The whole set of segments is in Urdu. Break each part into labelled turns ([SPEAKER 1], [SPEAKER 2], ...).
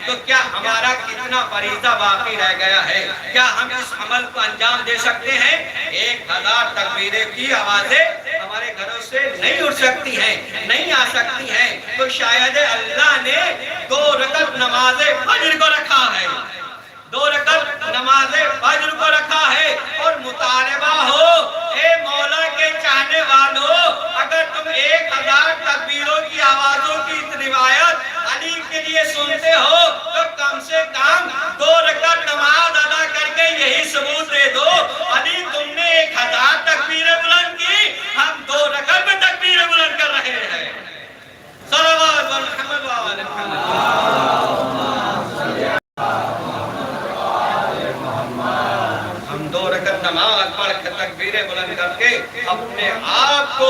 [SPEAKER 1] تو کیا ہمارا کتنا فریضہ باقی رہ گیا ہے؟ کیا ہم اس عمل کو انجام دے سکتے ہیں؟ 1000 تکبیریں کی آوازیں ہمارے گھروں سے نہیں اٹھ سکتی ہیں، نہیں آ سکتی ہیں، تو شاید اللہ نے 2 رکعت نماز فجر کو رکھا ہے، 2 رکعت نماز فجر کو رکھا ہے، اور مطالبہ ہو اے مولا کے چاہنے والوں، اگر تم 1000 تکبیروں کی آوازوں کی روایت علی کے لیے سنتے ہو تو کم سے کم 2 رکعت نماز ادا کر کے یہی ثبوت دے دو علی تم نے 1000 تکبیریں بلند کی، ہم 2 رکعت میں تکبیریں بلند کر رہے ہیں۔ صلوات محمد و آل محمد۔ ہم 2 رکعت نماز پڑھ کے تکبیریں بلند کر کے اپنے آپ کو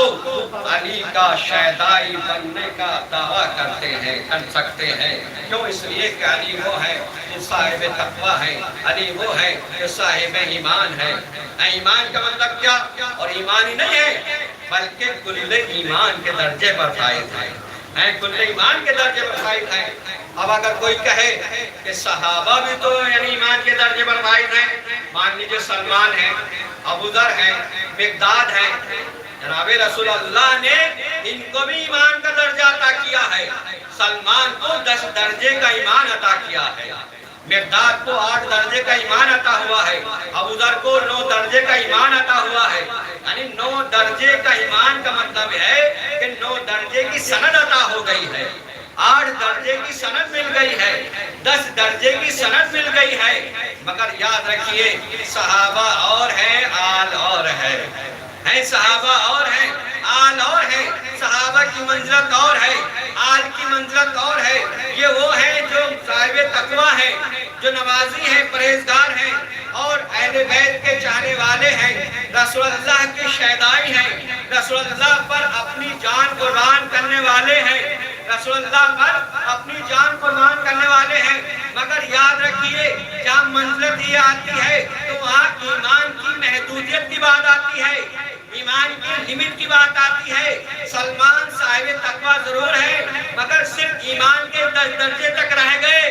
[SPEAKER 1] علی کا شیدائی بننے کا دعویٰ کرتے ہیں، کر سکتے ہیں۔ کیوں؟ اس لیے کہ علی وہ ہے جو صاحب تقویٰ ہے، علی وہ ہے جو صاحب ایمان ہے۔ ایمان کا مطلب کیا؟ اور ایمان ہی نہیں ہے بلکہ کل ایمان کے درجے پر فائد ہے، کل ایمان کے درجے پر فائد ہے۔ اب اگر کوئی کہے کہ صحابہ بھی تو یعنی ایمان کے درجے پر فائد ہیں، مان لیجئے سلمان ہے، ابو ذر ہے، مقداد ہے، جناب رسول اللہ نے ان کو بھی ایمان کا درجہ عطا کیا ہے۔ سلمان کو 10 درجے کا ایمان عطا کیا ہے، مقداد کو 8 درجے کا ایمان عطا ہوا ہے، ابو ذر کو 9 درجے کا ایمان عطا ہوا ہے۔ یعنی 9 درجے کا ایمان کا مطلب ہے کہ 9 درجے کی سند عطا ہو گئی ہے، 8 درجے کی سند مل گئی ہے، 10 درجے کی سند مل گئی ہے۔ مگر یاد رکھیے صحابہ اور ہیں، آل اور ہے، صحابہ اور ہیں، آل اور ہے، صحابہ کی منزلت اور ہے، آل کی منزلت اور ہے۔ یہ وہ ہیں جو صاحب تقویٰ ہیں، جو نمازی ہیں، پرہیزگار ہیں، اور اہل بیت کے چاہنے والے ہیں، رسول اللہ کے شیدائی ہیں، رسول اللہ پر اپنی جان قربان کرنے والے ہیں، رسول اللہ پر اپنی جان قربان کرنے والے ہیں۔ مگر یاد رکھیے جہاں منزلت یہ آتی ہے تو وہاں ایمان کی محدودیت کی بات آتی ہے، ایمان کی لمٹ کی بات آتی ہے۔ سلمان صاحب تقویٰ ضرور ہے مگر صرف ایمان کے 10 درجے تک رہ گئے،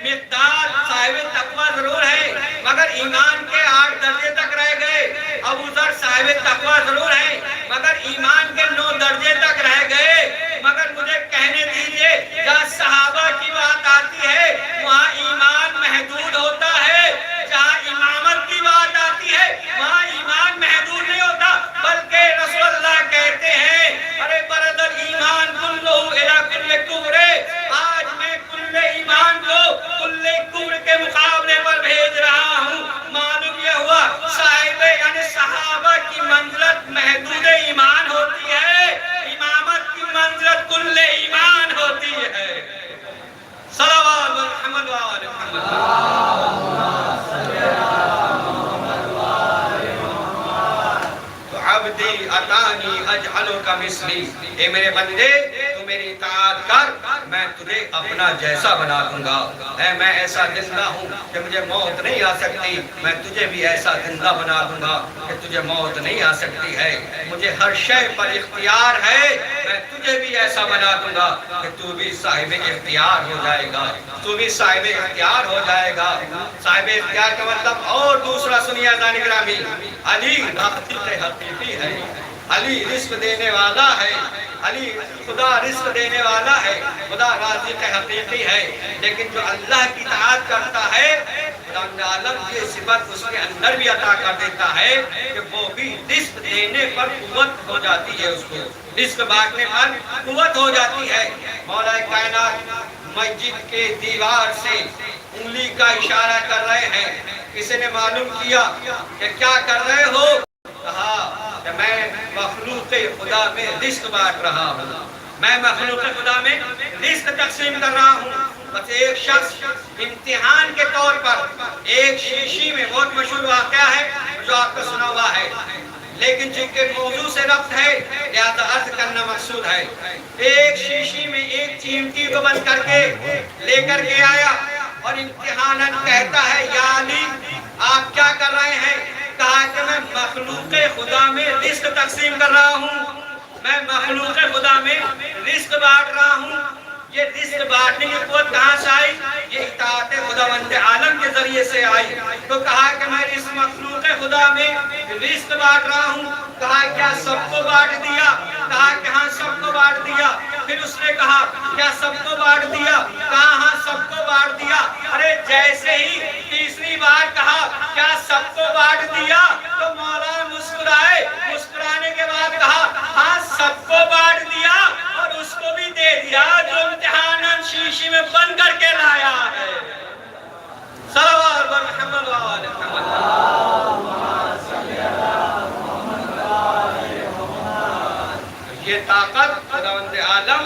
[SPEAKER 1] مقداد صاحب تقویٰ ضرور ہے مگر ایمان کے 8 درجے تک رہ گئے، ابو ذر صاحب تقویٰ ضرور ہے مگر ایمان کے 9 درجے تک رہ گئے۔ مگر مجھے کہنے دیجئے جہاں صحابہ کی بات آتی ہے وہاں ایمان محدود ہوتا ہے، جہاں امامت کی بات آتی ہے وہاں ایمان محدود نہیں ہوتا، بلکہ رسول اللہ کہتے ہیں ارے برد الایمان کلہ الی کل کفر، آج میں کل ایمان کو کل کفر کے مقابلے پر بھیج رہا ہوں۔ معلوم یہ ہوا صاحب یعنی صحابہ کی منزلت محدود ایمان ہوتی ہے، امامت کی منزلت کل ایمان ہوتی ہے۔ صلوات محمد و آل محمد۔ عبدی اتانی اجعلو کا مثلی، اے میرے بندے تو میری اطاعت کر میں تجھے اپنا جیسا بنا دوں گا۔ اے میں ایسا زندہ ہوں کہ مجھے موت نہیں آ سکتی، میں تجھے بھی ایسا زندہ بنا دوں گا کہ تجھے موت نہیں آ سکتی ہے۔ مجھے ہر شے پر اختیار ہے، میں تجھے بھی ایسا بنا دوں گا کہ تو بھی صاحب اختیار ہو جائے گا، تو بھی صاحب اختیار ہو جائے گا۔ صاحب اختیار کا مطلب اور دوسرا سنیے عزیزان گرامی، علی رازق حقیقی ہے، علی رزق دینے والا ہے، علی خدا رزق دینے والا ہے، خدا رازق حقیقی ہے۔ لیکن جو اللہ کی اطاعت کرتا ہے خدا عالم یہ صفت اس کے اندر بھی عطا کر دیتا ہے کہ وہ بھی رزق دینے پر قوت ہو جاتی ہے، اس کو رزق بانٹنے پر قوت ہو جاتی ہے۔ مولا کائنات مسجد کے دیوار سے انگلی کا اشارہ کر رہے ہیں، کسی نے معلوم کیا کہ کیا کر رہے ہو؟ کہا کہ میں مخلوق خدا میں رزق بانٹ رہا ہوں، میں مخلوق خدا میں رزق تقسیم کر رہا ہوں۔ بس ایک شخص امتحان کے طور پر ایک شیشی میں، بہت مشہور واقعہ ہے جو آپ کو سنا ہوا ہے لیکن جن کے موضوع سے ربط ہے لہذا عرض کرنا مقصود ہے، ایک شیشی میں ایک چیمٹی کو بند کر کے لے کر کے آیا اور امتحاناً کہتا ہے یا علی آپ کیا کر رہے ہیں؟ کہا کہ میں مخلوق خدا میں رزق تقسیم کر رہا ہوں، میں مخلوق خدا میں رزق بانٹ رہا ہوں۔ یہ رزق بانٹنے کی قوت کہاں سے آئی؟ یہ خداوند عالم کے ذریعے سے آئی تو کہا کہ میں اس مخلوق خدا میں رزق بانٹ رہا ہوں. کہا کیا سب کو بانٹ دیا؟ کہا کہ ہاں سب کو بانٹ دیا. پھر اس نے کہا کیا سب کو بانٹ دیا؟ کہا ہاں سب کو بانٹ دیا. ارے جیسے ہی تیسری بار کہا کیا سب کو بانٹ دیا تو مولا مسکرائے. مسکرانے کے بعد کہا ہاں سب کو بانٹ دیا اور اس کو بھی دے دیا جو امتحاناً شیشی میں بند کر کے لایا ہے. صلوات محمد وآل محمد. یہ طاقت خداوند عالم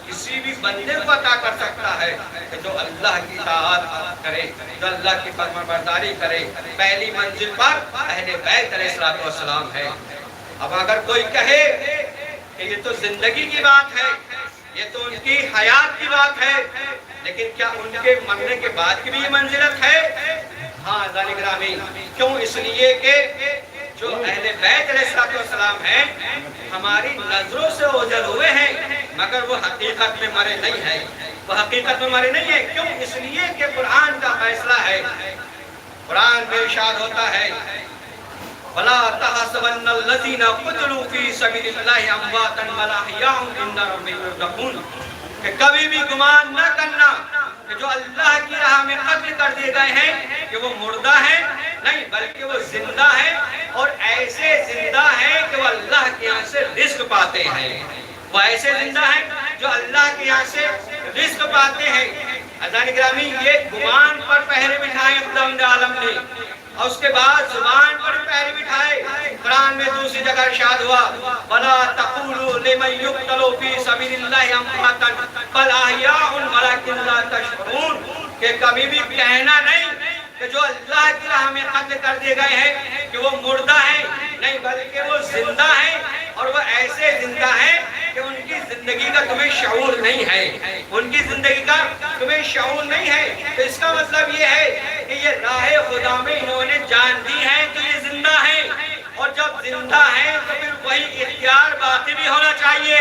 [SPEAKER 1] کسی بھی بندے کو عطا کر سکتا ہے کہ جو اللہ کی اطاعت کرے, جو اللہ کی فرمانبرداری کرے. پہلی منزل پر اہل بیت علیہ السلام ہے. اب اگر کوئی کہے کہ یہ تو زندگی کی بات ہے, یہ تو ان کی حیات کی بات ہے, لیکن کیا ان کے مرنے کے بعد کی بھی یہ منزلت ہے؟ ہاں عزیزان گرامی, کیوں؟ اس لیے کہ جو اہل بیت علیہ السلام ہیں ہماری نظروں سے اوجھل ہوئے ہیں مگر وہ حقیقت میں مرے نہیں ہیں. وہ حقیقت میں مرے نہیں ہیں. کیوں؟ اس لیے کہ قرآن کا فیصلہ ہے. قرآن میں ارشاد ہوتا ہے وَلَا تَحْسَبَنَّ الَّذِينَ قُتِلُوا فِي سَبِيلِ اللَّهِ أَمْوَاتًا بَلْ أَحْيَاءٌ عِندَ رَبِّهِمْ يُرْزَقُونَ. کہ کبھی بھی گمان نہ کرنا کہ جو اللہ کی راہ میں قتل کر دیے گئے ہیں کہ وہ مردہ ہیں. نہیں, بلکہ وہ زندہ ہیں اور ایسے زندہ ہیں کہ وہ اللہ کے یہاں سے رزق پاتے ہیں. وہ ایسے زندہ ہیں جو اللہ کے یہاں سے رزق پاتے ہیں. عزیزان گرامی, یہ گمان پر پہرے بٹھائے خداوند عالم نے اور اس کے بعد زبان پر پہرے بٹھائے. قرآن میں دوسری جگہ ارشاد ہوا وَلَا تَقُولُوا لِمَن يُقْتَلُ فِي سَبِيلِ اللَّهِ أَمْوَاتًا بَلْ أَحْيَاءٌ وَلَكِن لَّا تَشْعُرُونَ. کہ کبھی بھی کہنا نہیں کہ جو اللہ کی راہ میں قتل کر دیے گئے ہیں کہ وہ مردہ ہیں. نہیں, بلکہ وہ زندہ ہیں اور وہ ایسے زندہ ہیں کہ ان کی زندگی کا تمہیں شعور نہیں ہے. ان کی زندگی کا تمہیں شعور نہیں ہے. تو اس کا مطلب یہ ہے کہ یہ راہ خدا میں انہوں نے جان دی ہے تو یہ زندہ ہیں. اور جب زندہ ہیں تو پھر وہی اختیار باقی بھی ہونا چاہیے.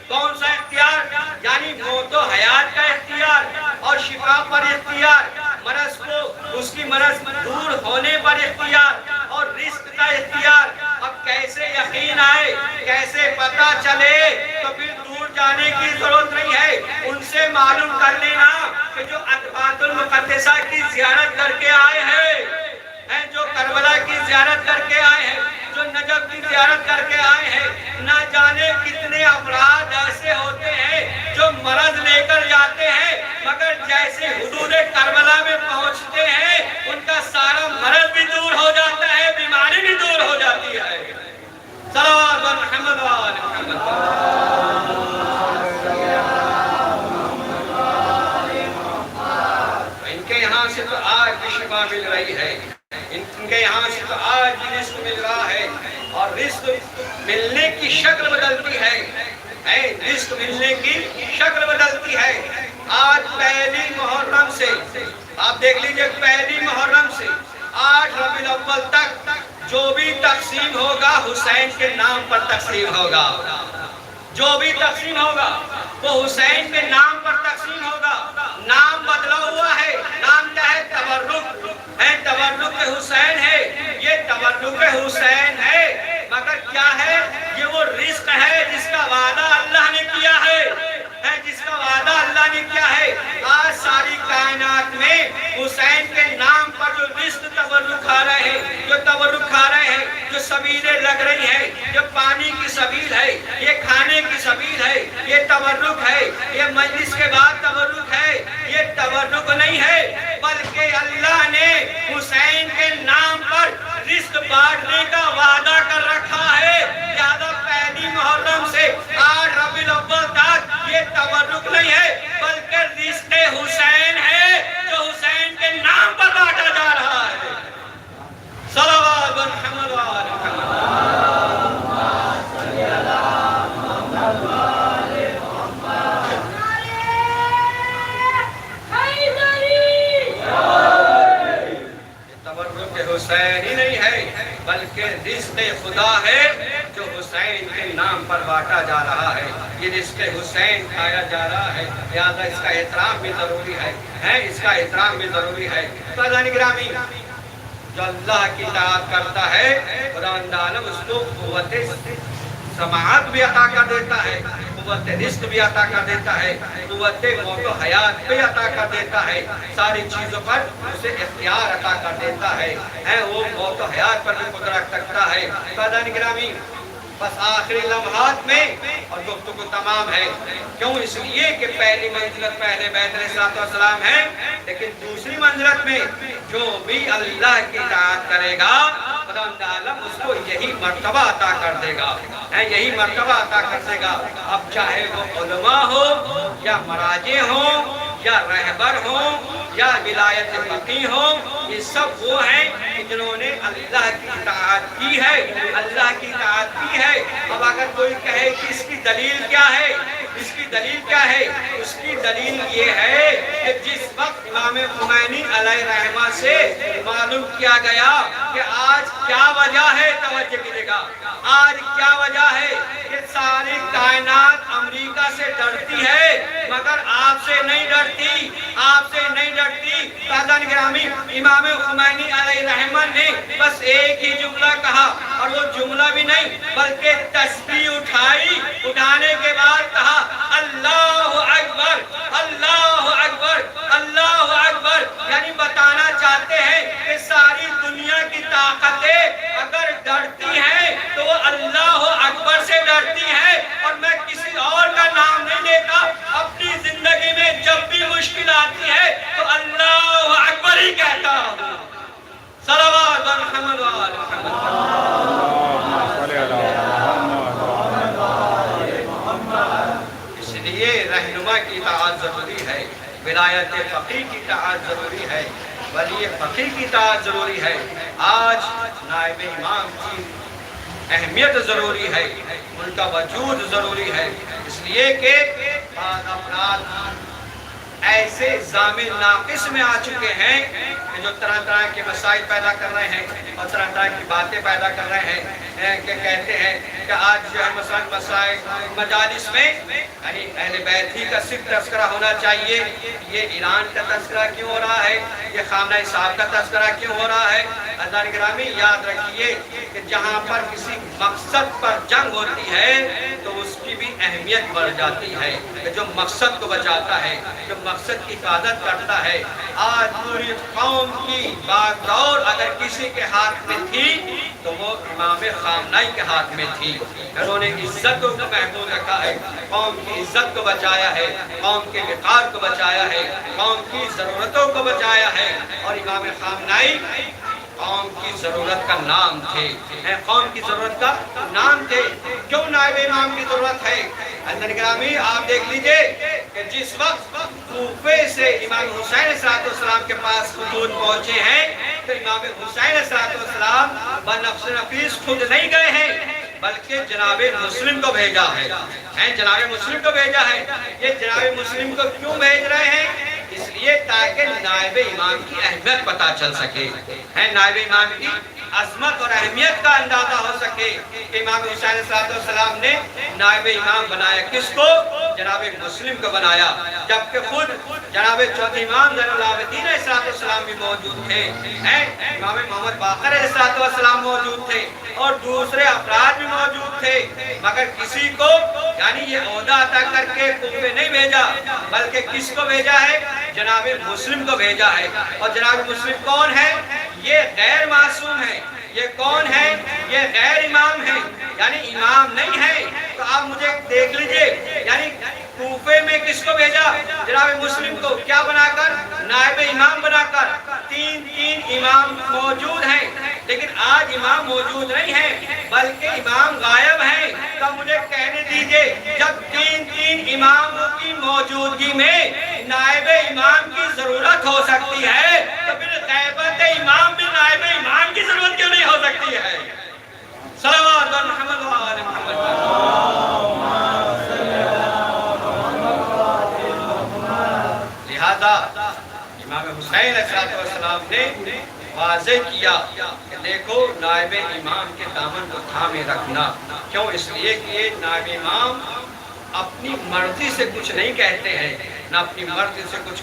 [SPEAKER 1] کون سا اختیار؟ یعنی موت و حیات کا اختیار اور شفا پر اختیار, مرض کو اس کی مرض دور ہونے پر اختیار اور رزق کا اختیار. اب کیسے یقین آئے, کیسے پتا چلے؟ تو پھر دور جانے کی ضرورت نہیں ہے. ان سے معلوم کر لینا کہ جو عقبۃ المقدسہ کی زیارت کر کے آئے ہیں, جو کربلا کی زیارت کر کے آئے ہیں, جو نجف کی زیارت کر کے آئے ہیں, نہ جانے کتنے افراد ایسے ہوتے ہیں جو مرض لے کر جاتے ہیں مگر جیسے حدود کربلا میں پہنچتے ہیں ان کا سارا مرض بھی دور ہو جاتا ہے, بیماری بھی دور ہو جاتی ہے. صلوات محمد وآل محمد. ان کے یہاں سے تو آج بھی شفا مل رہی ہے, ان کے یہاں سے تو آج بھی رزق مل رہا ہے اور رزق ملنے کی شکل بدلتی ہے. رزق ملنے کی شکل بدلتی ہے. آج پہلی محرم سے آپ دیکھ لیجئے, پہلی محرم سے 8 ربیع الاول تک جو بھی تقسیم ہوگا حسین کے نام پر تقسیم ہوگا. جو بھی تقسیم ہوگا وہ حسین کے نام پر تقسیم ہوگا. نام بدلا ہوا ہے, نام کیا ہے؟ تبرک ہے. تبرک حسین ہے, یہ تبرک حسین ہے. مگر کیا ہے؟ یہ وہ رزق ہے جس کا وعدہ اللہ نے کیا ہے, جس کا وعدہ اللہ نے کیا ہے. آج ساری کائنات میں حسین کے نام پر جو رزق تبرک کھا رہے ہیں, جو تبرک کھا رہے ہیں, جو سبیلیں لگ رہی ہیں, جو پانی کی سبیل ہے, یہ کھانے کی سبیل ہے, یہ تبرک ہے. یہ مجلس کے بعد تبرک ہے, یہ تبرک نہیں ہے بلکہ اللہ نے حسین کے نام پر رزق بانٹنے کا وعدہ کر رکھا ہے. لہذا پہلی محرم سے 8 ربیع الاول تک یہ تبرک نہیں ہے بلکہ رزق حسین ہے جو حسین کے نام پر بانٹا جا رہا ہے. صلوات محمد وآل محمد. حسین ہی نہیں ہے بلکہ رزق خدا ہے جو حسین حسین کے نام پر بانٹا جا رہا ہے، یہ رزق حسین کھایا جا رہا ہے، لہٰذا اس کا احترام بھی ضروری ہے، اس کا احترام بھی ضروری ہے۔ عزیزان گرامی، جو اللہ کی اطاعت کرتا ہے خدا عالم اس کو قوت سماعت بھی عطا کر دیتا ہے، قوت رزق بھی عطا کر دیتا ہے، قوت موت و حیات بھی عطا کر دیتا ہے، ساری چیزوں پر اسے اختیار عطا کر دیتا ہے، وہ موت و حیات پر بھی قدرت رکھتا ہے۔ عزیزان گرامی، بس آخری لمحات میں اور گفتگو تمام ہے، کیوں؟ اس لیے کہ پہلی منزلت پہلے بیت علیہ السلام ہے، لیکن دوسری منزلت میں جو بھی اللہ کی اطاعت کرے گا خدا عالم اس کو یہی مرتبہ عطا کر دے گا، یہی مرتبہ عطا کر دے گا۔ اب چاہے وہ علماء ہو یا مراجع ہوں یا رہبر ہوں یا ولایت فقیہ ہوں، یہ سب وہ ہیں جنہوں نے اللہ کی اطاعت کی ہے، اللہ کی اطاعت کی ہے۔ اب اگر کوئی کہے کہ اس کی دلیل کیا ہے، اس کی دلیل کیا ہے؟ اس کی دلیل یہ ہے کہ جس وقت امام خمینی علیہ رحمہ سے معلوم کیا گیا کہ آج کیا وجہ ہے، توجہ کیجئے گا، آج کیا وجہ ہے کہ ساری کائنات امریکہ سے ڈرتی ہے مگر آپ سے نہیں ڈرتی، آپ سے نہیں ڈرتی۔ عزیزان گرامی، امام خمینی علیہ رحمہ نے بس ایک ہی جملہ کہا، اور وہ جملہ بھی نہیں بلکہ تسبیح اٹھائی، اٹھانے کے بعد کہا اللہ اکبر، اللہ اکبر، اللہ اکبر، یعنی بتانا چاہتے ہیں کہ ساری دنیا کی طاقتیں اگر ڈرتی ہیں تو وہ اللہ اکبر سے ڈرتی ہیں، اور میں کسی اور کا نام نہیں لیتا، اپنی زندگی میں جب بھی مشکل آتی ہے تو اللہ اکبر ہی کہتا ہوں۔ صلوات محمد و آل محمد۔ اس لیے رہنما کی اطاعت ضروری ہے، ولایت فقیہ کی اطاعت ضروری ہے، ولی فقیہ کی اطاعت ضروری ہے۔ آج نائب امام کی اہمیت ضروری ہے، ان کا وجود ضروری ہے، اس لیے کہ بعض افراد ایسے ضامن ناقص میں آ چکے ہیں کہ جو طرح طرح کے مسائل پیدا کر رہے ہیں اور طرح طرح کی باتیں پیدا کر رہے ہیں، کہ کہتے ہیں کہ آج جو ہے مسائل مجالس میں یعنی اہل بیت ہی کا صرف تذکرہ ہونا چاہیے، یہ ایران کا تذکرہ کیوں ہو رہا ہے، یہ خامنہ ای صاحب کا تذکرہ کیوں ہو رہا ہے؟ عزیزان گرامی، یاد رکھیے کہ جہاں پر کسی مقصد پر جنگ ہوتی ہے تو اس کی بھی اہمیت بڑھ جاتی ہے، کہ جو مقصد کو بچاتا ہے، جو مقصد کی حفاظت کرتا ہے۔ آج پوری قوم کی باغ دور اگر کسی کے ہاتھ میں تھی تو وہ امام خامنہئی کے ہاتھ میں تھی، انہوں نے عزت کو محفوظ رکھا ہے، قوم کی عزت کو بچایا ہے، قوم کے وقار کو بچایا ہے، قوم کی ضرورتوں کو بچایا ہے، اور امام خامنہئی قوم کی ضرورت کا نام تھے، قوم کی ضرورت کا نام تھے۔ کیوں نائب امام کی ضرورت ہے؟ عزیزان گرامی، آپ دیکھ لیجئے کہ جس وقت کوفے سے امام حسین علیہ السلام کے پاس خطوط پہنچے ہیں تو امام حسین علیہ السلام بنفس نفیس خود نہیں گئے ہیں بلکہ جناب مسلم کو بھیجا ہے، جناب مسلم کو بھیجا ہے۔ یہ جناب مسلم کو کیوں بھیج رہے ہیں؟ اس لیے تاکہ نائب امام کی اہمیت پتہ چل سکے، نائب امام کی عظمت اور اہمیت کا اندازہ ہو سکے کہ امام حسین علیہ السلام نے نائب امام بنایا کس کو؟ جناب مسلم کو بنایا، جبکہ خود جناب چوتھے امام زین العابدین علیہ السلام بھی موجود تھے، امام محمد باقر علیہ السلام موجود تھے، اور دوسرے افراد بھی موجود تھے، مگر کسی کو یعنی یہ عہدہ عطا کر کے کوفے نہیں بھیجا بلکہ کس کو بھیجا ہے؟ جناب مسلم کو بھیجا ہے۔ اور جناب مسلم کون ہے؟ یہ غیر معصوم ہے۔ یہ کون ہے؟ یہ غیر امام ہے، یعنی امام نہیں ہے۔ تو آپ مجھے دیکھ لیجئے، یعنی کوفے میں کس کو بھیجا؟ جناب مسلم کو، کیا بنا کر؟ نائب امام بنا کر۔ تین امام موجود ہیں، لیکن آج امام موجود نہیں ہیں بلکہ امام غائب ہیں۔ تو مجھے کہنے دیجئے، جب تین اماموں کی موجودگی میں نائب امام کی ضرورت ہو سکتی ہے تو پھر غیبت امام بھی نائب امام کی ضرورت کیوں نہیں ہو سکتی ہے؟ صلوات محمد و آل محمد۔ لہذا امام حسین علیہ السلام نے واضح کیا کہ دیکھو نائب امام کے دامن کو تھامے رکھنا. کیوں؟ اس لیے کہ یہ نائب امام اپنی مرضی سے کچھ نہیں کہتے ہیں، نہ اپنی مرضی سے کچھ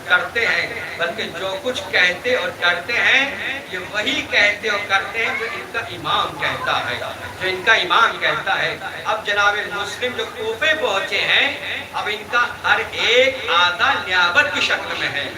[SPEAKER 1] کرتے ہیں، بلکہ جو کچھ کہتے اور کرتے ہیں یہ وہی کہتے اور کرتے ہیں جو ان کا امام کہتا ہے، جو ان کا امام کہتا ہے. اب جناب مسلم جو کوفے پہنچے ہیں، اب ان کا ہر ایک آدھا نیابت کی شکل میں ہے،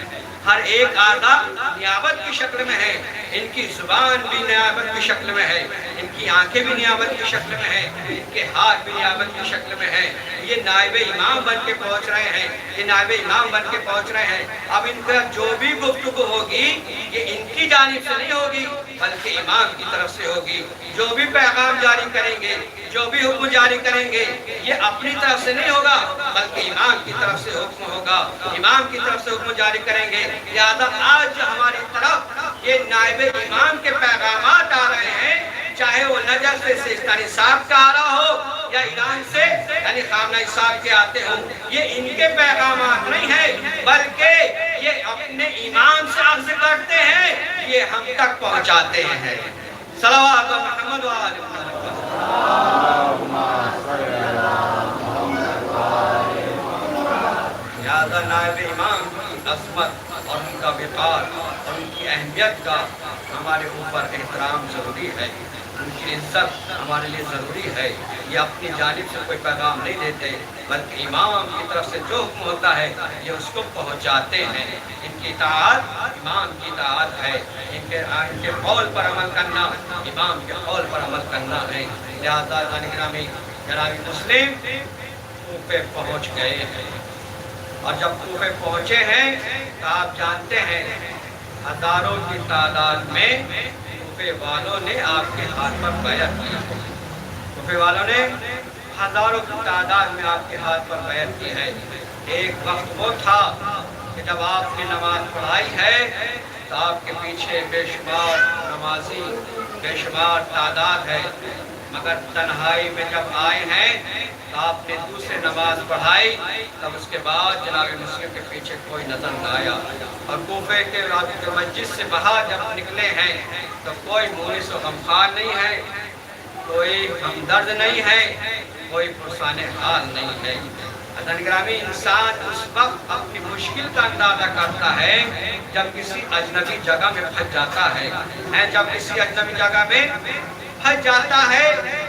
[SPEAKER 1] ہر ایک آدھا نیابت کی شکل میں ہے. ان کی زبان بھی نیابت کی شکل میں ہے، ان کی آنکھیں بھی نیابت کی شکل میں ہے، ان کے ہاتھ بھی نیابت کی شکل میں ہے. یہ نائب امام بن کے پہنچ رہے ہیں، یہ نائب امام بن کے پہنچ رہے ہیں. اب ان کا جو بھی گفتگو ہوگی یہ ان کی جانب سے نہیں ہوگی بلکہ امام کی طرف سے ہوگی. جو بھی پیغام جاری کریں گے، جو بھی حکم جاری کریں گے، یہ اپنی طرف سے نہیں ہوگا بلکہ امام کی طرف سے حکم ہوگا، امام کی طرف سے حکم جاری کریں گے. لہذا آج ہماری طرف یہ نائب امام کے پیغامات آ رہے ہیں، چاہے وہ نجف سے سیستانی صاحب کا آ رہا ہو یا ایران سے یعنی خامنہ صاحب کے آتے ہوں. یہ ان کے پیغامات نہیں ہیں بلکہ یہ اپنے امام سے عرض کرتے ہیں، یہ ہم تک پہنچاتے ہیں. صلوات محمد و آل محمد. لہذا نائب امام کی عظمت اور ان کا وقار اور ان کی اہمیت کا ہمارے اوپر احترام ضروری ہے، ان کی عزت ہمارے لیے ضروری ہے. یہ اپنی جانب سے کوئی پیغام نہیں دیتے بلکہ امام کی طرف سے جو حکم ہوتا ہے یہ اس کو پہنچاتے ہیں. ان کی اطاعت امام کی اطاعت ہے، ان کے قول پر عمل کرنا امام کے قول پر عمل کرنا ہے. لہذا گرامی جناب مسلم کوفے پہنچ گئے ہیں، اور جب کوفے پہنچے ہیں تو آپ جانتے ہیں ہزاروں کی تعداد میں کوفے والوں نے آپ کے ہاتھ پر بیعت کی. کوفے والوں نے ہزاروں کی تعداد میں آپ کے ہاتھ پر بیعت کی ہے. ایک وقت وہ تھا کہ جب آپ نے نماز پڑھائی ہے تو آپ کے پیچھے بے شمار نمازی، بے شمار تعداد ہے، مگر تنہائی میں جب آئے ہیں تو آپ نے دوسرے نماز پڑھائی، تب اس کے بعد جناب مسلم کے پیچھے کوئی نظر نہ آیا. اور کوفے کے مسجد سے باہر جب نکلے ہیں تو کوئی مونس و غمخوار نہیں ہے، کوئی ہمدرد نہیں ہے، کوئی پرسان حال نہیں ہے. حضرت گرامی انسان اس وقت اپنی مشکل کا اندازہ کرتا ہے جب کسی اجنبی جگہ میں پھنس جاتا ہے. جب کسی اجنبی جگہ میں پھنس جاتا ہے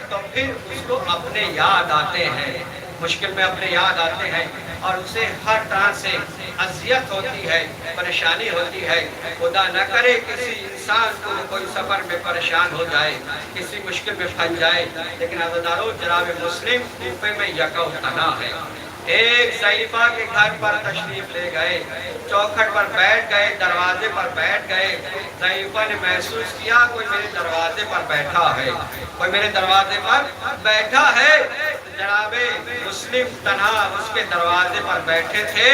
[SPEAKER 1] تو پھر اس کو اپنے یاد آتے ہیں، مشکل میں اپنے یاد آتے ہیں اور اسے ہر طرح سے اذیت ہوتی ہے، پریشانی ہوتی ہے. خدا نہ کرے کسی انسان کو کوئی سفر میں پریشان ہو جائے، کسی مشکل میں پھنس جائے. لیکن عزیزانو جناب مسلم کوفے میں یکا تنہا ہے. ایک ضعیفہ کے گھر پر تشریف لے گئے، چوکھٹ پر بیٹھ گئے، دروازے پر بیٹھ گئے. ضعیفہ نے محسوس کیا کوئی میرے دروازے پر بیٹھا ہے، کوئی میرے دروازے پر بیٹھا ہے. جناب مسلم تنہا اس کے دروازے پر بیٹھے تھے.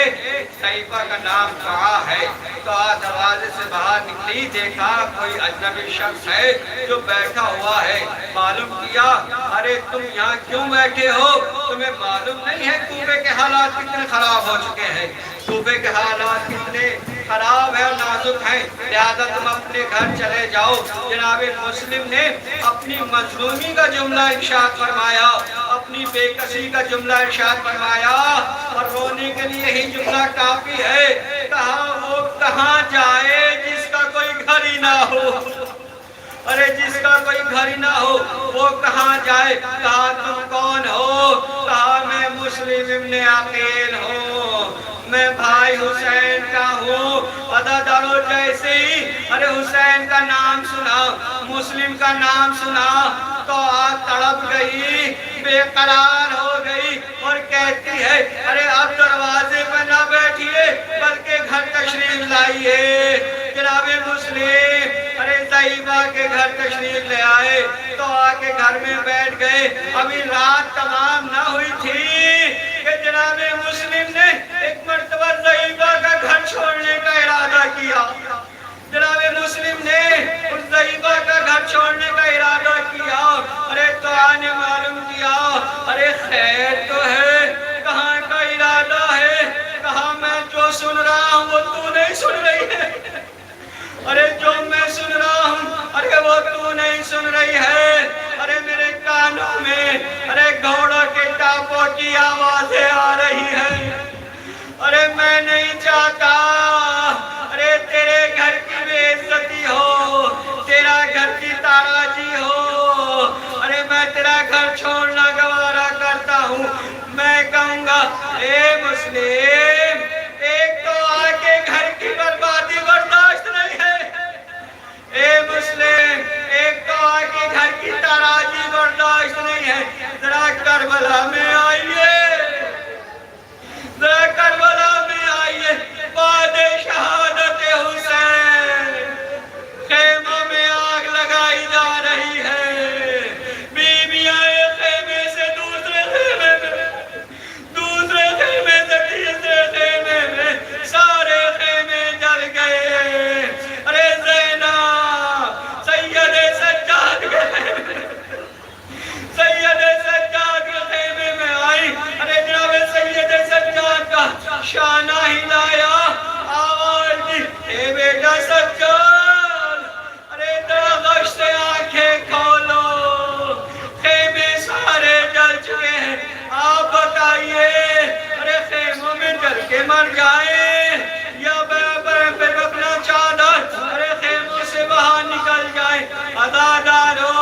[SPEAKER 1] ضعیفہ کا نام دعا ہے. دعا دروازے سے باہر نکلی، دیکھا کوئی اجنبی شخص ہے جو بیٹھا ہوا ہے. معلوم کیا، ارے تم یہاں کیوں بیٹھے ہو؟ تمہیں معلوم نہیں ہے کوفے کے حالات کتنے خراب ہو چکے ہیں، کوفے کے حالات کتنے خراب ہے اور نازک ہیں، لہذا تم اپنے گھر چلے جاؤ. جناب مسلم نے اپنی مظلومی کا جملہ ارشاد فرمایا، اپنی بے کسی کا جملہ ارشاد فرمایا، اور رونے کے لیے ہی جملہ کافی ہے. کہا وہ کہاں جائے جس کا کوئی گھر ہی نہ ہو، ارے جس کا کوئی گھر ہی نہ ہو وہ کہاں جائے. کہا تم کون ہو؟ کہا میں مسلم ابن عقیل ہوں، میں بھائی حسین کا ہوں. عزادارو جیسے ہی ارے حسین کا نام سنا، مسلم کا نام سنا تو آگ تڑپ گئی، بے قرار ہو گئی اور کہتی ہے ارے اب دروازے پہ نہ بیٹھیے بلکہ گھر تشریف لائیے. جناب مسلم ارے ضعیفہ کے گھر تشریف لے آئے تو آ کے گھر میں بیٹھ گئے. ابھی رات تمام نہ ہوئی تھی کہ جناب مسلم نے ایک مرتبہ ضعیفہ کا گھر چھوڑنے کا ارادہ کیا. جناب مسلم نے اس ضعیفہ کا گھر چھوڑنے کا ارادہ کیا. ارے تو آنے معلوم کیا ارے خیر تو ہے، کہاں کا ارادہ ہے؟ کہا میں جو سن رہا ہوں وہ تو نہیں سن رہی ہے، ارے جو میں سن رہا ہوں ارے وہ تو نہیں سن رہی ہے، ارے میرے کانوں میں ارے گھوڑوں کے ٹاپوں کی آوازیں آ رہی ہیں، ارے میں نہیں چاہتا ارے تیرے گھر کی بے عزتی ہو، تیرا گھر کی تاراجی ہو، ارے میں تیرا گھر چھوڑنا گوارا کرتا ہوں۔ میں کہوں گا اے مسلم، ایک تو آگے گھر کی بربادی برداشت نہیں ہے، اے مسلم ایک تو آگے گھر کی تاراجی برداشت نہیں ہے، ذرا کربلا میں آئیے، ذرا کربلا میں آئیے، بعد شہادت حسین خیموں میں آگ لگائی جا رہی ہے، بیویاں ایک خیمے سے دوسرے خیمے میں، دوسرے خیمے سے تیسرے خیمے میں، سارے خیمے جل گئے، ارے زینب سید سجاد کے خیمے، سید سجاد کے خیمے میں آئی، ارے جناب سید سجاد کا شانہ ہلایا، آواز دی اے بیٹا سجاد، ارے درغش سے آنکھیں کھولو، خیمے سارے جل چکے ہیں، آپ بتائیے ارے خیموں میں جل کے مر جائیں یا پہ اپنا چادر ارے خیموں سے باہر نکل جائیں۔ عزادارو،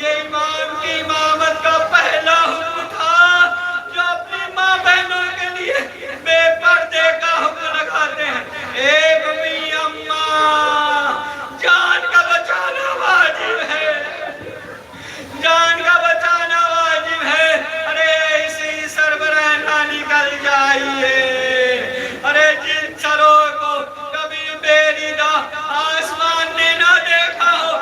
[SPEAKER 1] یہ امام کی امامت کا پہلا حکم تھا جو اپنی ماں بہنوں کے لیے بے پردے کا حکم لگاتے ہیں۔ ایک بھی اماں جان کا بچانا واجب ہے، جان کا بچانا واجب ہے، ارے اسی سربراہ نہ نکل جائیے، ارے جن سروں کو کبھی بیریدہ آسمان نے نہ دیکھا ہو،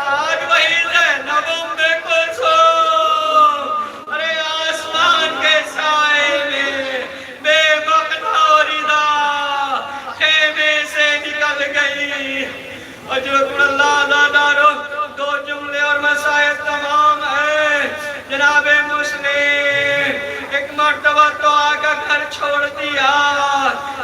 [SPEAKER 1] آج وہی زینب ام کلثوم ارے آسمان کے سائے میں بے مقنا و رضا خیمے سے نکل گئی۔ اجرکم اللہ عزادارو، دو جملے اور مسائل تمام ہیں۔ جناب مسلم ایک مرتبہ تو آگا گھر چھوڑ دیا،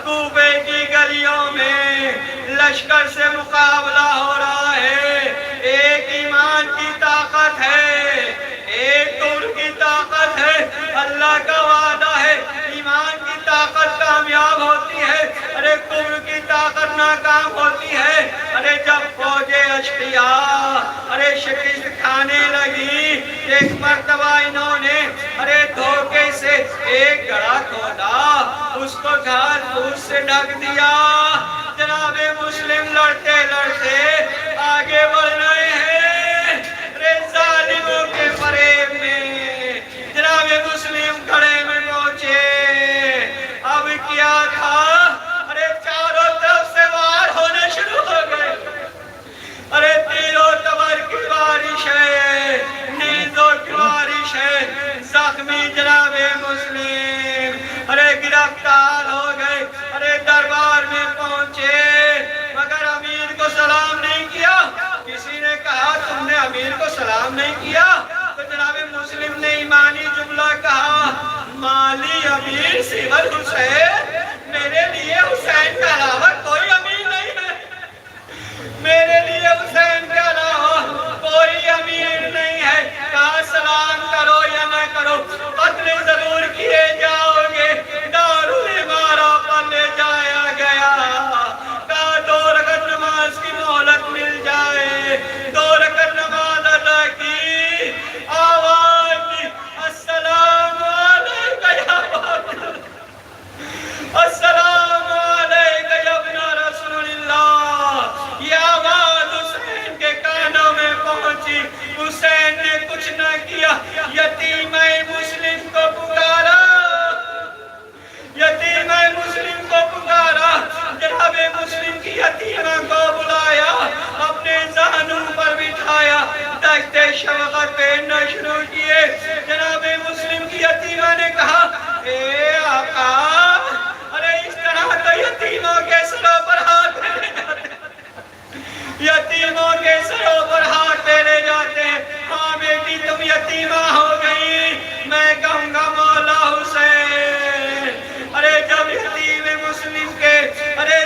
[SPEAKER 1] کوفے کی گلیوں میں لشکر سے مقابلہ ہو رہا ہے، ایک ایمان کی طاقت ہے، ایک دور کی طاقت ہے، اللہ کا وعدہ ہے ایمان کی طاقت کامیاب ہوتی ہے، ارے کفر کی طاقت ناکام ہوتی ہے۔ ارے جب فوجیں اشقیاء ارے شکست کھانے لگی، ایک مرتبہ انہوں نے ارے دھوکے سے ایک گڑھا کھودا، اس کو گھاس پھوس سے ڈھک دیا۔ جناب مسلم لڑتے لڑتے آگے بڑھ رہے ہیں، ارے ظالموں کے فریب میں جناب مسلم کھڑے میں پہنچے۔ اب کیا تھا، ارے چاروں طرف سے وار ہونے شروع ہو گئے، ارے تیر و تبر کی بارش ہے، نیزوں کی بارش ہے، زخمی جناب مسلم ارے گرفتار ہو گئے، ارے دربار میں پہنچے، مگر امیر کو سلام نہیں کیا۔ کسی نے کہا تم نے امیر کو سلام نہیں کیا؟ تو جناب مسلم نے ایمانی جملہ کہا، مالی امیر سوى حسین، میرے لیے حسین کے علاوہ کوئی امیر نہیں ہے، میرے لیے حسین کے علاوہ کوئی امیر نہیں ہے۔ کہا سلام کرو یا نہ کرو، قتل ضرور کیے جاؤ گے، دارالامارہ پر لے جایا گیا۔ کہا 2 رکعت نماز کی مہلت مل جائے، 2 رکعت نماز ادا کی، آواز دی السلام علیکہ یا محمد، السلام علیکہ یا ابن رسول اللہ۔ یہ آواز حسین کے کانوں میں پہنچی، حسین نے کچھ نہ کیا، یتیمہ مسلم کو پکارا، یتیمہ مسلم کو پکارا، جناب مسلم کی یتیمہ کو بلایا، اپنے زانوں پر بٹھایا، دشت شفقت پہننا شروع کیے۔ جناب مسلم کی یتیمہ نے کہا اے آقا، ارے اس طرح تو یتیموں کے سروں پر ہاتھ پھیرے جاتے ہیں، یتیموں کے سروں پر ہاتھ پھیرے جاتے ہیں۔ ہاں بیٹی تم یتیمہ ہو گئی، میں کہوں گا مولا حسین، ارے جب یتیم مسلم کے ارے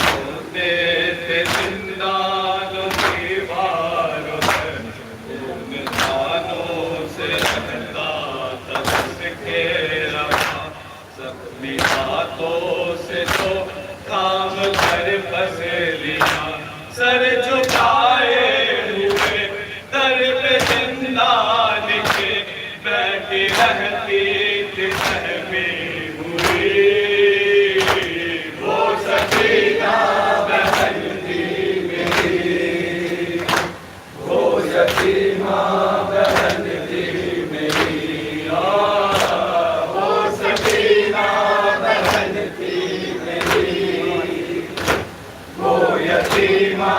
[SPEAKER 2] ہوتے تھے زندانوں دیواروں سے، ان دانوں سے رہتا تھا اس کے رہا، زخمی ہاتھوں سے تو کام کر پسلیاں، سر جھکائے ہوئے در پہ زندان کے بیٹھی رہتی تھی سہمی ہوئی، وہ سکینہ بہن تھی میری، وہ یتیمہ بہن تھی میری، وہ سکینہ بہن تھی میری، وہ یتیمہ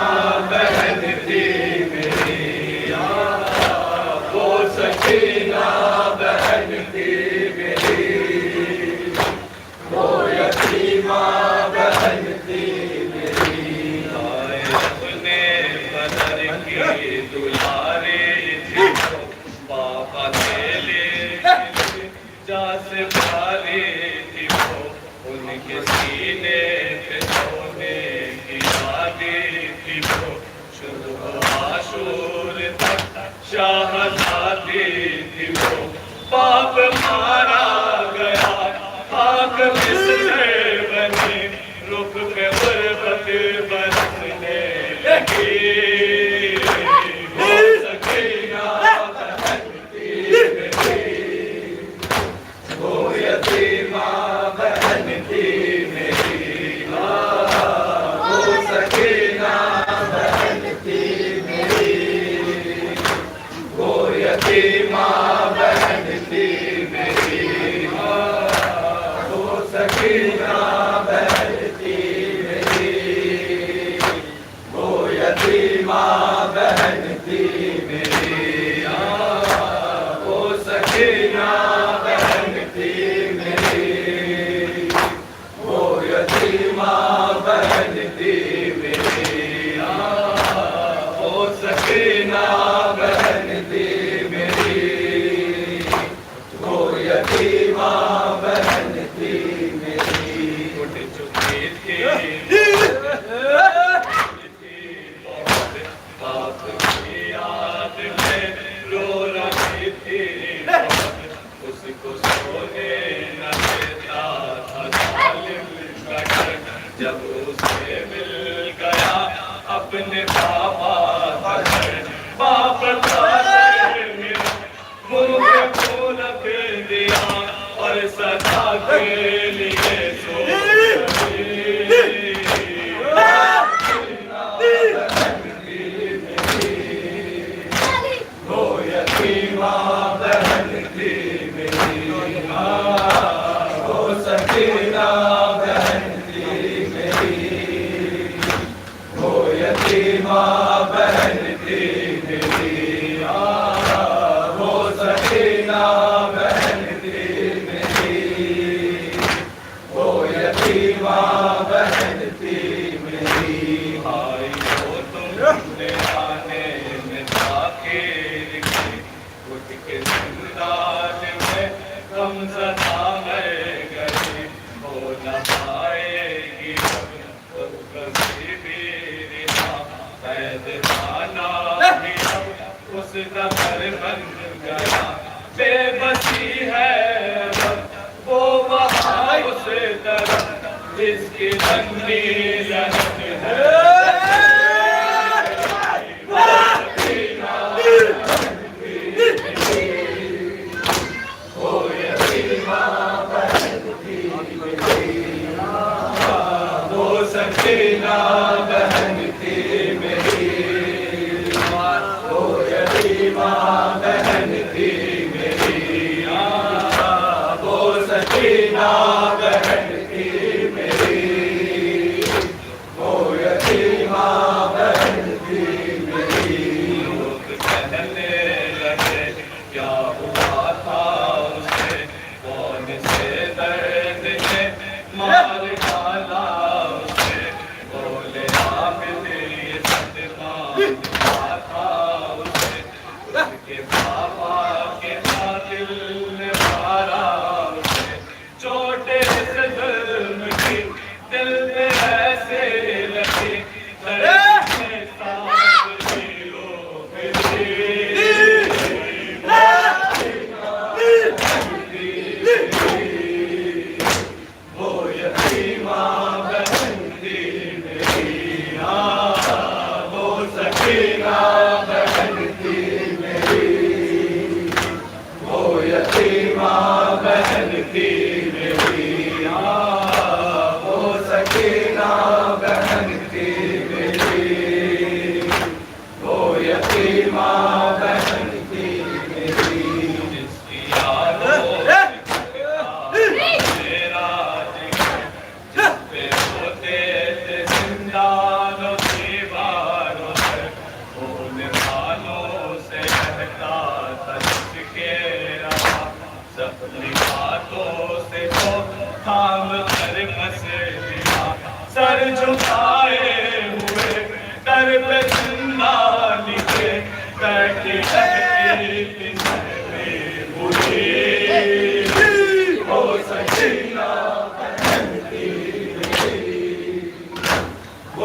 [SPEAKER 2] بہن تھی میری، وہ سکینہ بہن تھی میری، وہ یتیمہ بہن تھی میری، آئے اپنے بدر کی دلاری تھی، بابا تیلے جا سے بھاری تھی وہ، ان کے سینے پہ سونے کی وادی تھی وہ، شروع عاشور تک شاہزادی تھی وہ، باپ مارا گیا خاک بسرے بنی، رخ پہ غربت برسنے لگی، وہ سکینہ بہن تھی میری، وہ یتیمہ بہن تھی میری، وہ سکینہ بہن تھی میری، وہ یتیمہ بہن تھی میری، وہ سکینہ بہن تھی میری، وہ یتیمہ بہن تھی میری، وہ سکینہ بہن تھی میری، وہ یتیمہ بہن تھی میری، وہ سکینہ بہن تھی میری، وہ یتیمہ بہن تھی میری، اٹھ چکی تھی باپ کی یاد میں رو رہی تھی، اس کو سونے نہ دیتا تھا ظالم کا گھر، جب اسے مل گیا اپنے بابا کا گھر، باپ کا سر ملا منہ پہ پھول رکھ دیا اور سدا کے لیے سو گئی، وہ یتیمہ بہن تھی میری، وہ سکینہ بہن تھی میری، وہ یتیمہ بہن تھی میری، وہ سکینہ بہن تھی میری، وہ یتیمہ بہن تھی میری، آئی ہو تم نے آنے میں تاخیر کی، اٹھ کے زندان میں غم زدہ میں گئی، ہو نہ پائے گی اب کبھی بھی رہا، قید خانہ بھی اب اس کا گھر بن گیا، بے بسی ہے اب وہ وہاں اس طرف جس کی لمبی لہر ہے، وہ یتیمہ بہن تھی میری، وہ سکینہ بہن تھی میری، وہ یتیمہ بہن تھی میری، وہ سکینہ بہن تھی میری،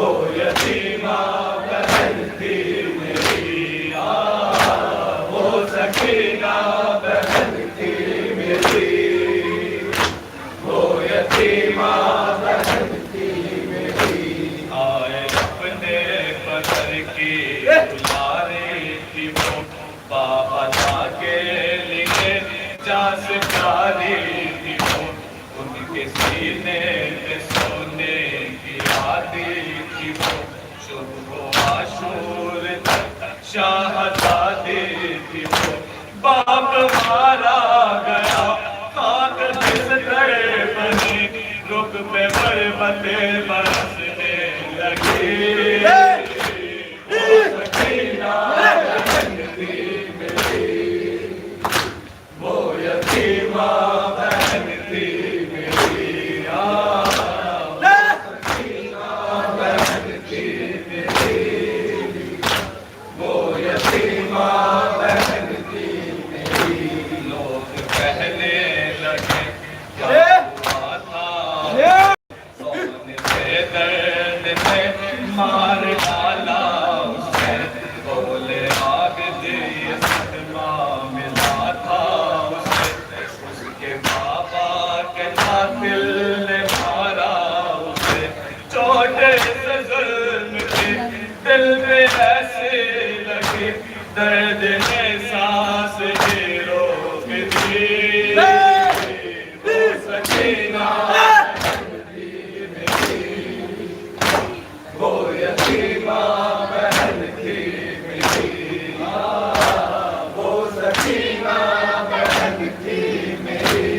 [SPEAKER 2] وہ یتیمہ بہن تھی میری وہ سکینہ بہن تھی میری وہ یتیمہ بہن تھی میری آئے اپنے پدر کی دلاری تھی وہ بابا جا کے لیے جاس پیاری تھی وہ ان کے سینے پہ سونے کی عادی تھی وہ شب و عاشور تک شہزادی تھی وہ باپ مارا گیا خاک بستر بنی رخ پہ بربتے برسنے لگی وہ سکینہ بہن تھی میری وہ یتیمہ بہن تھی میری سکینہ بہن تھی میری وہ یتیمہ بہن تھی میری لوگ کہنے لگے کیا ہوا تھا سونے سے درد سے مار ڈالا اسے بولے عابد یہ صدمہ ملا تھا اسے اس کے بابا کے قاتل نے مارا اسے چوٹ سے ظلم کی دل میں ایسے لگی درد نے سانس بھی روک دی وہ سکینہ بہن تھی میری وہ یتیمہ بہن تھی میری وہ سکینہ بہن تھی میری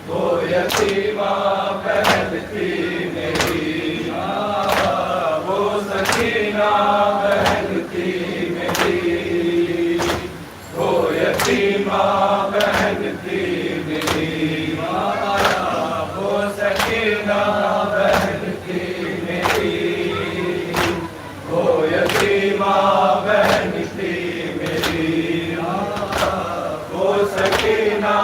[SPEAKER 2] وہ یتیمہ بہن تھی میری وہ سکینہ بہن تھی میری وہ یتیمہ بہن تھی میری وہ سکینہ بہن تھی میری وہ یتیمہ بہن تھی میری وہ سکینہ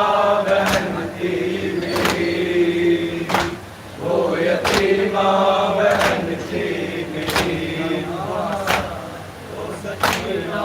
[SPEAKER 2] بہن تھی میری وہ یتیمہ بہن تھی میری وہ سکینہ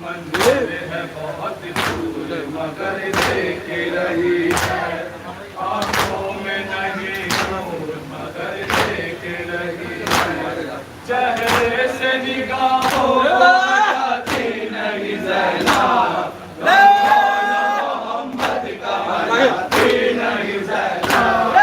[SPEAKER 2] منزل ہے بہت دور مگر دیکھ رہی ہے آنکھوں میں نہیں نور مگر دیکھ رہی ہے چہرے سے نگاہوں جاتی نہیں زینب محمد کا جاتی نہیں زینب